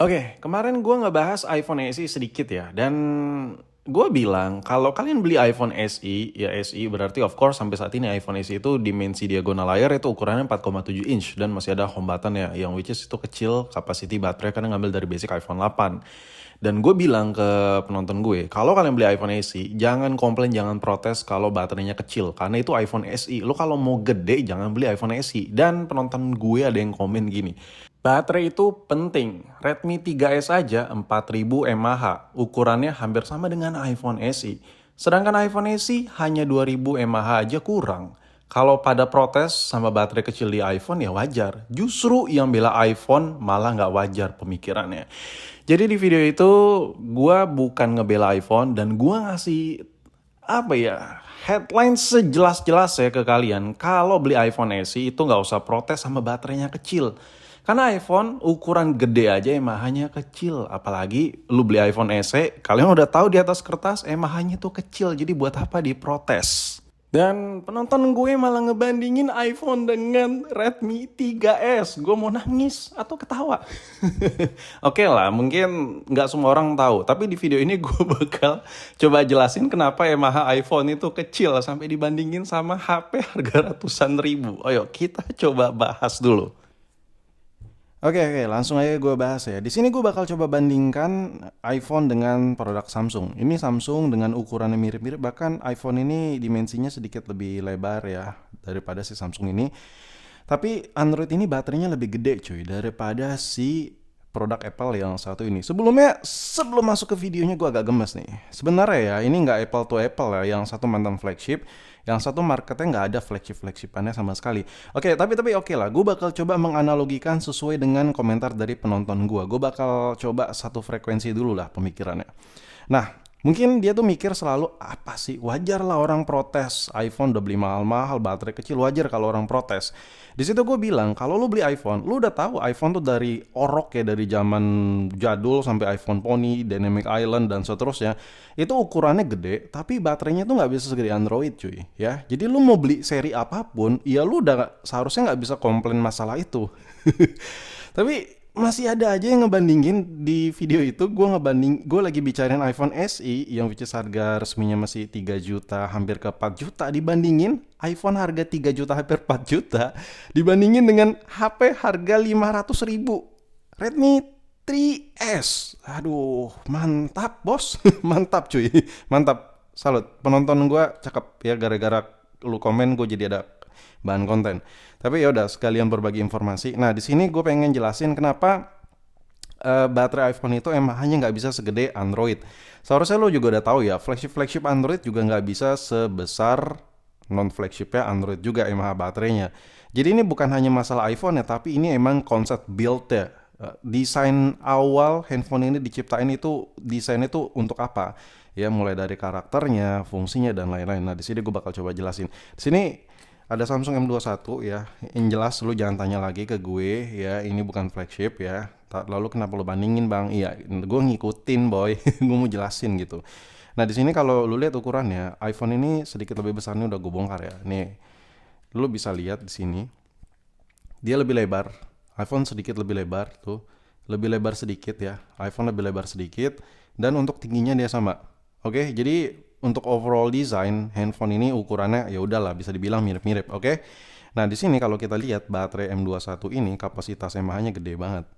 Oke, kemarin gue ngebahas iPhone SE sedikit ya, dan gue bilang kalau kalian beli iPhone SE, ya SE berarti of course sampai saat ini iPhone SE itu dimensi diagonal layar itu ukurannya 4,7 inch dan masih ada home button ya, yang which is itu kecil, capacity baterai karena ngambil dari basic iPhone 8. Dan gue bilang ke penonton gue, kalau kalian beli iPhone SE, jangan komplain, jangan protes kalau baterainya kecil, karena itu iPhone SE. Lo kalau mau gede, jangan beli iPhone SE. Dan penonton gue ada yang komen gini, baterai itu penting. Redmi 3S aja 4000 mAh. Ukurannya hampir sama dengan iPhone SE. Sedangkan iPhone SE hanya 2000 mAh aja kurang. Kalau pada protes sama baterai kecil di iPhone ya wajar. Justru yang bela iPhone malah nggak wajar pemikirannya. Jadi di video itu gue bukan ngebela iPhone dan gue ngasih apa ya, headline sejelas-jelas ya ke kalian. Kalau beli iPhone SE itu nggak usah protes sama baterainya kecil. Karena iPhone ukuran gede aja EMAH-nya kecil. Apalagi lu beli iPhone SE, kalian udah tahu di atas kertas EMAH-nya tuh kecil. Jadi buat apa diprotes? Dan penonton gue malah ngebandingin iPhone dengan Redmi 3S. Gue mau nangis atau ketawa. Oke lah, mungkin nggak semua orang tahu. Tapi di video ini gue bakal coba jelasin kenapa EMAH iPhone itu kecil sampai dibandingin sama HP harga ratusan ribu. Ayo kita coba bahas dulu. Oke, langsung aja gue bahas ya. Di sini gue bakal coba bandingkan iPhone dengan produk Samsung. Ini Samsung dengan ukurannya mirip-mirip, bahkan iPhone ini dimensinya sedikit lebih lebar ya daripada si Samsung ini. Tapi Android ini baterainya lebih gede cuy daripada si produk Apple yang satu ini. Sebelum masuk ke videonya gue agak gemes nih. Sebenarnya ya ini nggak Apple to Apple ya. Yang satu mantan flagship, yang satu marketnya nggak ada flagshipannya sama sekali. Oke, tapi oke lah. Gue bakal coba menganalogikan sesuai dengan komentar dari penonton gue. Gue bakal coba satu frekuensi dulu lah pemikirannya. Nah, mungkin dia tuh mikir selalu, apa sih, wajar lah orang protes. iPhone udah beli mahal-mahal, baterai kecil, wajar kalau orang protes. Di situ gue bilang, kalau lu beli iPhone, lu udah tahu iPhone tuh dari orok ya, dari zaman jadul sampai iPhone Pony, Dynamic Island dan seterusnya. Itu ukurannya gede, tapi baterainya tuh nggak bisa segede Android cuy, ya. Jadi lu mau beli seri apapun, ya lu udah seharusnya nggak bisa komplain masalah itu. Tapi masih ada aja yang ngebandingin di video itu. Gue lagi bicarain iPhone SE yang which is harga resminya masih 3 juta hampir ke 4 juta, dibandingin iPhone harga 3 juta hampir 4 juta dibandingin dengan HP harga 500 ribu, Redmi 3S. Aduh, mantap bos. Mantap cuy, mantap. Salut, penonton gue cakep ya, gara-gara lu komen gue jadi ada bahan konten. Tapi ya udah, sekalian berbagi informasi. Nah, di sini gue pengen jelasin kenapa baterai iPhone itu emang hanya nggak bisa segede Android. Seharusnya lo juga udah tahu ya, flagship Android juga nggak bisa sebesar non flagshipnya Android juga emang baterainya. Jadi ini bukan hanya masalah iPhone ya, tapi ini emang konsep build ya. Desain awal handphone ini diciptain itu, desainnya itu untuk apa? Ya mulai dari karakternya, fungsinya dan lain-lain. Nah, di sini gue bakal coba jelasin. Di sini ada Samsung M21 ya. Yang jelas lu jangan tanya lagi ke gue ya, ini bukan flagship ya. Lalu kenapa lu bandingin bang? Iya, gue ngikutin boy. Gue mau jelasin gitu. Nah di sini kalau lu lihat ukurannya, iPhone ini sedikit lebih besar, nih udah gue bongkar ya. Nih, lu bisa lihat di sini, dia lebih lebar. iPhone sedikit lebih lebar tuh, lebih lebar sedikit ya. iPhone lebih lebar sedikit, dan untuk tingginya dia sama. Oke, jadi untuk overall design handphone ini ukurannya ya udahlah bisa dibilang mirip-mirip, oke? Nah, di sini kalau kita lihat baterai M21 ini kapasitas mAh-nya gede banget.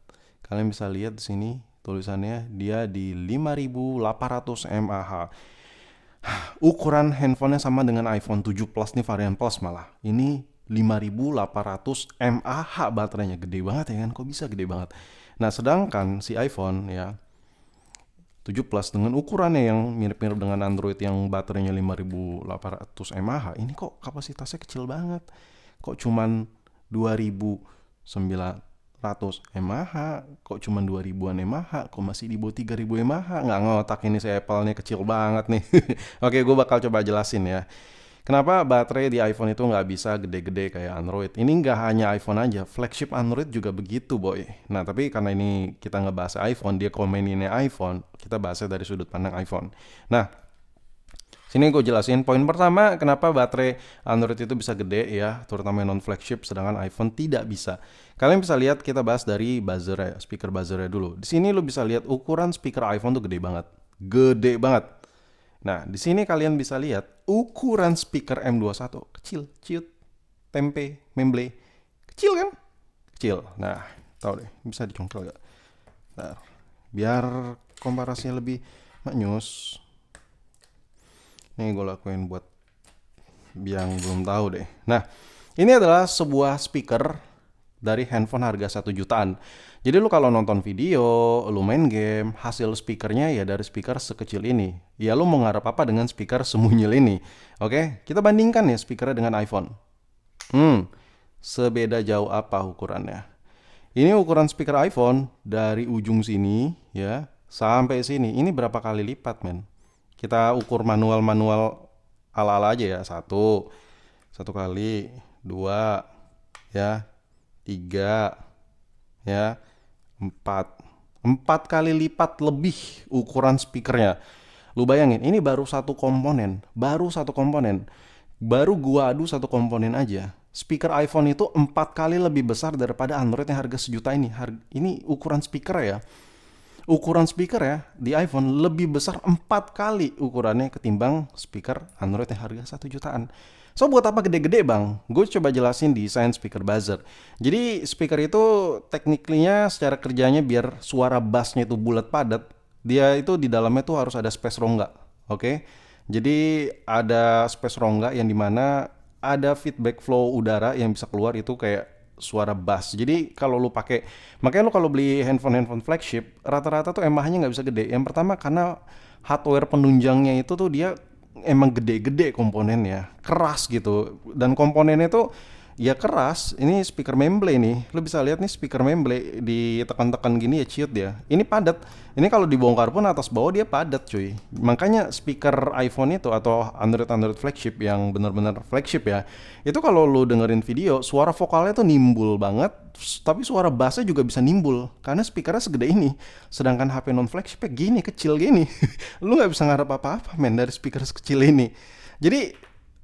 Kalian bisa lihat di sini tulisannya dia di 5800 mAh. Ukuran handphonenya sama dengan iPhone 7 Plus nih, varian Plus malah. Ini 5800 mAh baterainya, gede banget ya kan? Kok bisa gede banget? Nah, sedangkan si iPhone ya 7 Plus dengan ukurannya yang mirip-mirip dengan Android yang baterainya 5800 mAh, ini kok kapasitasnya kecil banget. Kok cuman 2900 mAh, kok cuman 2000-an mAh, kok masih di bawah 3000 mAh? Nggak ngotak ini, si Apple nih kecil banget nih. Oke, gue bakal coba jelasin ya. Kenapa baterai di iPhone itu nggak bisa gede-gede kayak Android? Ini nggak hanya iPhone aja, flagship Android juga begitu boy. Nah tapi karena ini kita ngebahas iPhone, dia komeninnya iPhone, kita bahasnya dari sudut pandang iPhone. Nah, Sini gue jelasin poin pertama kenapa baterai Android itu bisa gede ya, terutama non flagship, sedangkan iPhone tidak bisa. Kalian bisa lihat, kita bahas dari buzzer ya, speaker buzzernya dulu. Di sini lu bisa lihat ukuran speaker iPhone tuh gede banget, gede banget. Nah, di sini kalian bisa lihat ukuran speaker M21 kecil, ciut, tempe, memble, kecil kan? Kecil. Nah, tahu deh, bisa dicongkel gak? Nah, biar komparasinya lebih maknyus. Ini gue lakuin buat yang belum tahu deh. Nah, ini adalah sebuah speaker dari handphone harga 1 jutaan. Jadi lu kalau nonton video, lu main game, hasil speakernya ya dari speaker sekecil ini. Ya lu mau ngarep apa dengan speaker semunyil ini? Oke, kita bandingkan ya speakernya dengan iPhone. Sebeda jauh apa ukurannya? Ini ukuran speaker iPhone dari ujung sini ya sampai sini. Ini berapa kali lipat, men? Kita ukur manual-manual ala-ala aja ya. Satu kali, 2, ya, 3, ya, 4. 4 kali lipat lebih ukuran speakernya. Lu bayangin, ini baru satu komponen. Baru gua adu satu komponen aja. Speaker iPhone itu 4 kali lebih besar daripada Android yang harga 1 juta ini. Ini ukuran speaker ya. Ukuran speaker ya di iPhone lebih besar 4 kali ukurannya ketimbang speaker Android yang harga 1 jutaan. So buat apa gede-gede bang? Gue coba jelasin desain speaker buzzer. Jadi speaker itu tekniknya secara kerjanya biar suara bassnya itu bulat padat. Dia itu di dalamnya tuh harus ada space rongga. Oke? Jadi ada space rongga yang dimana ada feedback flow udara yang bisa keluar itu kayak suara bass. Jadi kalau lu pakai, makanya lu kalau beli handphone flagship rata-rata tuh MH-nya nggak bisa gede. Yang pertama karena hardware penunjangnya itu tuh dia emang gede-gede komponennya, keras gitu. Dan komponennya tuh ya keras. Ini speaker memble nih, lu bisa lihat nih speaker memble ditekan-tekan gini ya ciut dia. Ini padat. Ini kalau dibongkar pun atas bawah dia padat cuy. Makanya speaker iPhone itu atau Android flagship yang benar-benar flagship ya, itu kalau lu dengerin video suara vokalnya tuh nimbul banget, tapi suara bassnya juga bisa nimbul karena speakernya segede ini. Sedangkan HP non flagshipnya gini, kecil gini. Lu nggak bisa ngarep apa-apa men dari speaker sekecil ini. Jadi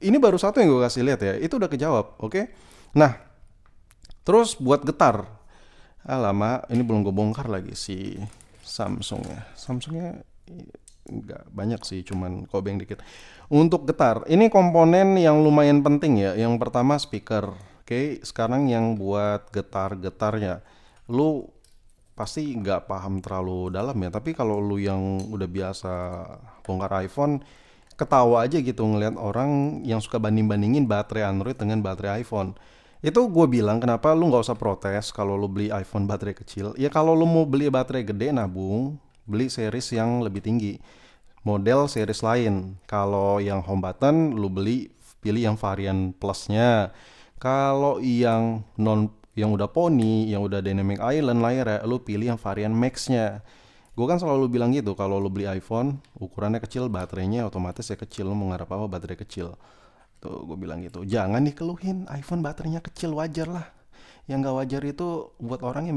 ini baru satu yang gue kasih lihat ya, itu udah kejawab, oke? Nah, terus buat getar, lama ini belum gue bongkar lagi si Samsungnya nggak banyak sih, cuman kobeng dikit. Untuk getar, ini komponen yang lumayan penting ya. Yang pertama speaker, oke? Sekarang yang buat getarnya, lu pasti nggak paham terlalu dalam ya. Tapi kalau lu yang udah biasa bongkar iPhone, ketawa aja gitu ngeliat orang yang suka banding-bandingin baterai Android dengan baterai iPhone. Itu gue bilang kenapa lu nggak usah protes kalau lu beli iPhone baterai kecil. Ya kalau lu mau beli baterai gede nabung, beli series yang lebih tinggi. Model series lain. Kalau yang home button lu pilih yang varian plusnya. Kalau yang yang udah pony, yang udah dynamic island layarnya, lu pilih yang varian max-nya. Gue kan selalu bilang gitu, kalau lu beli iPhone ukurannya kecil, baterainya otomatis ya kecil. Lu mau ngarep apa baterai kecil. Tuh gue bilang gitu, jangan dikeluhin iPhone baterainya kecil, wajar lah. Yang gak wajar itu buat orang yang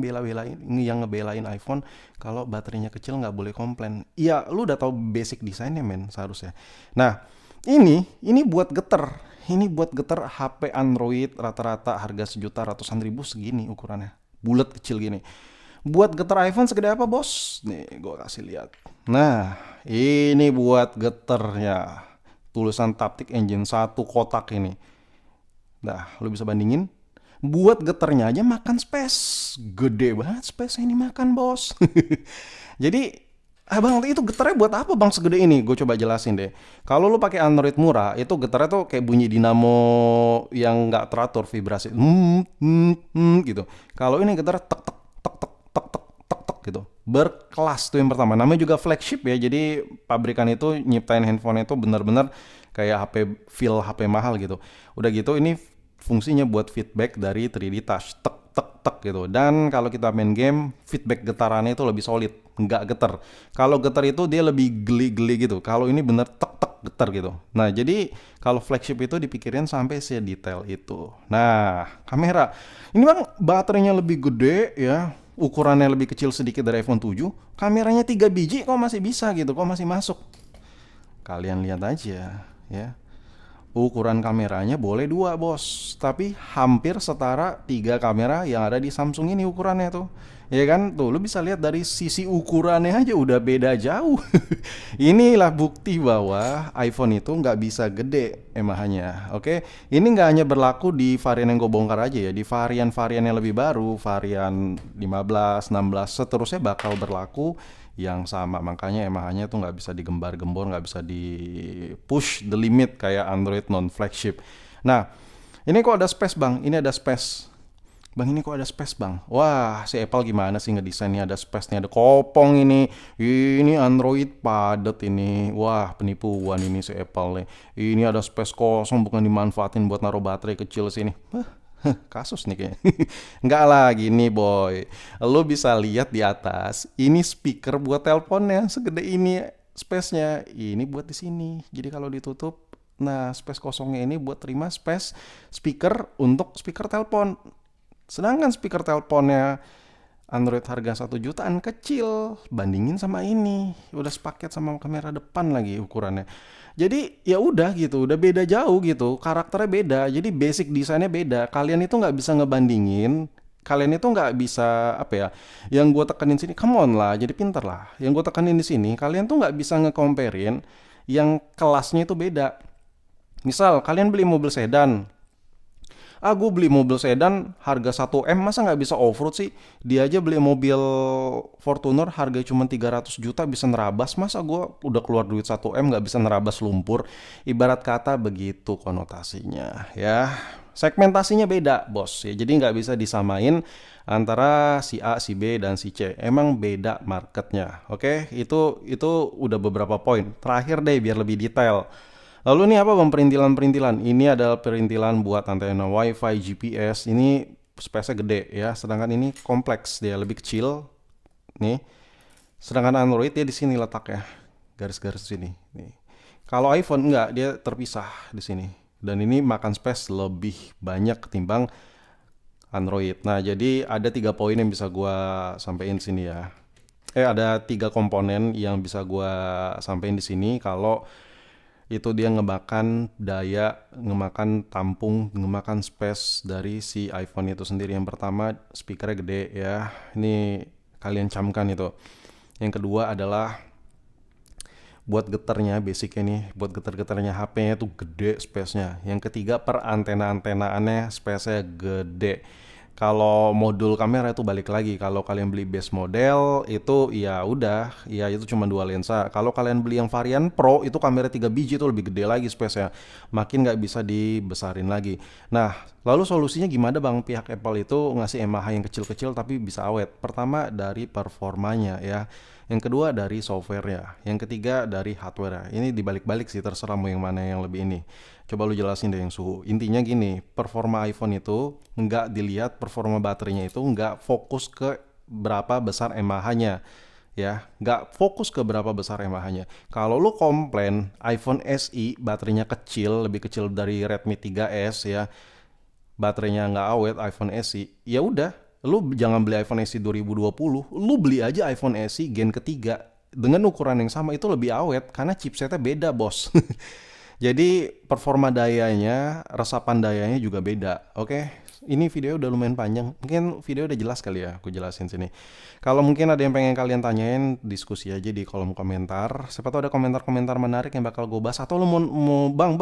ngebelain iPhone kalau baterainya kecil nggak boleh komplain. Iya, lu udah tahu basic desainnya men seharusnya. Nah, ini buat getar. Ini buat getar HP Android rata-rata harga 1 juta ratusan ribu segini ukurannya. Bulat kecil gini. Buat getar iPhone segede apa bos? Nih gue kasih lihat. Nah, ini buat getarnya. Tulisan Taptic Engine 1 kotak ini. Nah, lu bisa bandingin. Buat getarnya aja makan space. Gede banget space ini makan, bos. Jadi, abang itu getarnya buat apa bang segede ini? Gue coba jelasin deh. Kalau lu pakai Android murah, itu getarnya tuh kayak bunyi dinamo yang nggak teratur vibrasi. Gitu. Kalau ini getar tek tek tek tek tek tek tek tek gitu. Berkelas tuh yang pertama. Namanya juga flagship ya. Jadi pabrikan itu nyiptain handphone itu benar-benar kayak feel HP mahal gitu. Udah gitu ini fungsinya buat feedback dari 3D touch. Tek tek tek gitu. Dan kalau kita main game, feedback getarannya itu lebih solid, nggak getar. Kalau getar itu dia lebih geli-geli gitu. Kalau ini bener tek tek getar gitu. Nah, jadi kalau flagship itu dipikirin sampai sedetail itu. Nah, kamera. Ini bang baterainya lebih gede ya. Ukurannya lebih kecil sedikit dari iPhone 7, kameranya 3 biji kok masih bisa gitu, kok masih masuk. Kalian lihat aja. ya. Ukuran kameranya boleh 2 bos, tapi hampir setara 3 kamera yang ada di Samsung ini ukurannya tuh. Ya kan, tuh lu bisa lihat dari sisi ukurannya aja udah beda jauh. Inilah bukti bahwa iPhone itu nggak bisa gede emahannya. Oke, ini nggak hanya berlaku di varian yang gue bongkar aja ya, di varian-varian yang lebih baru, varian 15, 16, seterusnya bakal berlaku yang sama. Makanya emahannya tuh nggak bisa digembar-gembor, nggak bisa di push the limit kayak Android non flagship. Nah, ini kok ada space bang, ini ada space. Bang ini kok ada space bang. Wah si Apple gimana sih ngedesainnya, ada space-nya, ada kopong ini. Ini Android padat ini. Wah penipuan ini si Apple nih. Ini ada space kosong bukan dimanfaatin buat naruh baterai kecil sini. Kasus nih kayaknya. Enggak lah gini boy. Lo bisa lihat di atas. Ini speaker buat teleponnya segede ini space-nya. Ini buat di sini. Jadi kalau ditutup, nah space kosongnya ini buat terima space speaker untuk speaker telepon. Sedangkan speaker teleponnya Android harga 1 jutaan kecil, bandingin sama ini, udah sepaket sama kamera depan lagi ukurannya. Jadi ya udah gitu, udah beda jauh gitu, karakternya beda, jadi basic desainnya beda. Kalian itu nggak bisa ngebandingin, kalian itu nggak bisa apa ya? Yang gue tekenin sini, come on lah, jadi pinter lah. Yang gue tekenin di sini, kalian tuh nggak bisa nge-comparein yang kelasnya itu beda. Misal kalian beli mobil sedan, gue beli mobil sedan harga 1 M masa nggak bisa off-road sih? Dia aja beli mobil Fortuner harga cuma 300 juta bisa nerabas, masa gue udah keluar duit 1 M nggak bisa nerabas lumpur? Ibarat kata begitu konotasinya ya. Segmentasinya beda bos ya, jadi nggak bisa disamain antara si A, si B, dan si C. Emang beda marketnya. Oke, itu udah beberapa poin. Terakhir deh biar lebih detail. Lalu ini apa bang perintilan-perintilan? Ini adalah perintilan buat antena WiFi, GPS. Ini space-nya gede ya. Sedangkan ini kompleks, dia lebih kecil. Nih. Sedangkan Android dia di sini letaknya. Garis-garis sini. Nih. Kalau iPhone enggak, dia terpisah di sini. Dan ini makan space lebih banyak ketimbang Android. Nah, jadi ada 3 poin yang bisa gua sampaikan sini ya. Ada 3 komponen yang bisa gua sampaikan di sini kalau itu dia ngemakan daya, ngemakan tampung, ngemakan space dari si iPhone itu sendiri. Yang pertama speakernya gede ya, ini kalian camkan itu. Yang kedua adalah buat getarnya, basicnya nih, buat getar-getarnya HP-nya tuh gede space-nya. Yang ketiga per antena-antenaannya space-nya gede. Kalau modul kamera itu balik lagi, kalau kalian beli base model itu ya udah, ya itu cuma 2 lensa. Kalau kalian beli yang varian Pro itu kamera 3 biji itu lebih gede lagi space-nya. Makin nggak bisa dibesarin lagi. Nah, lalu solusinya gimana bang pihak Apple itu ngasih MAH yang kecil-kecil tapi bisa awet? Pertama dari performanya ya. Yang kedua dari software-nya. Yang ketiga dari hardware-nya. Ini dibalik-balik sih, terserah mau yang mana yang lebih ini. Coba lu jelasin deh yang suhu. Intinya gini, performa iPhone itu nggak dilihat, performa baterainya itu nggak fokus ke berapa besar mAh-nya. Ya, nggak fokus ke berapa besar mAh-nya. Kalau lu komplain iPhone SE baterainya kecil, lebih kecil dari Redmi 3S ya, baterainya nggak awet iPhone SE, ya udah, lu jangan beli iPhone SE 2020, lu beli aja iPhone SE Gen ketiga dengan ukuran yang sama itu lebih awet karena chipsetnya beda bos. Jadi performa dayanya, resapan dayanya juga beda. Oke, ini video udah lumayan panjang. Mungkin video udah jelas kali ya, aku jelasin sini. Kalau mungkin ada yang pengen kalian tanyain, diskusi aja di kolom komentar. Siapa tahu ada komentar-komentar menarik yang bakal gue bahas. Atau lu mau bang,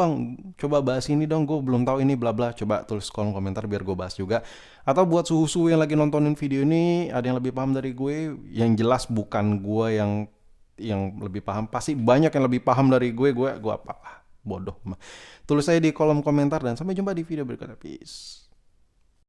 coba bahas ini dong, gue belum tahu ini bla bla. Coba tulis kolom komentar biar gue bahas juga. Atau buat suhu-suhu yang lagi nontonin video ini, ada yang lebih paham dari gue, yang jelas bukan gue yang lebih paham. Pasti banyak yang lebih paham dari gue apa bodoh. Tulis aja di kolom komentar dan sampai jumpa di video berikutnya. Peace.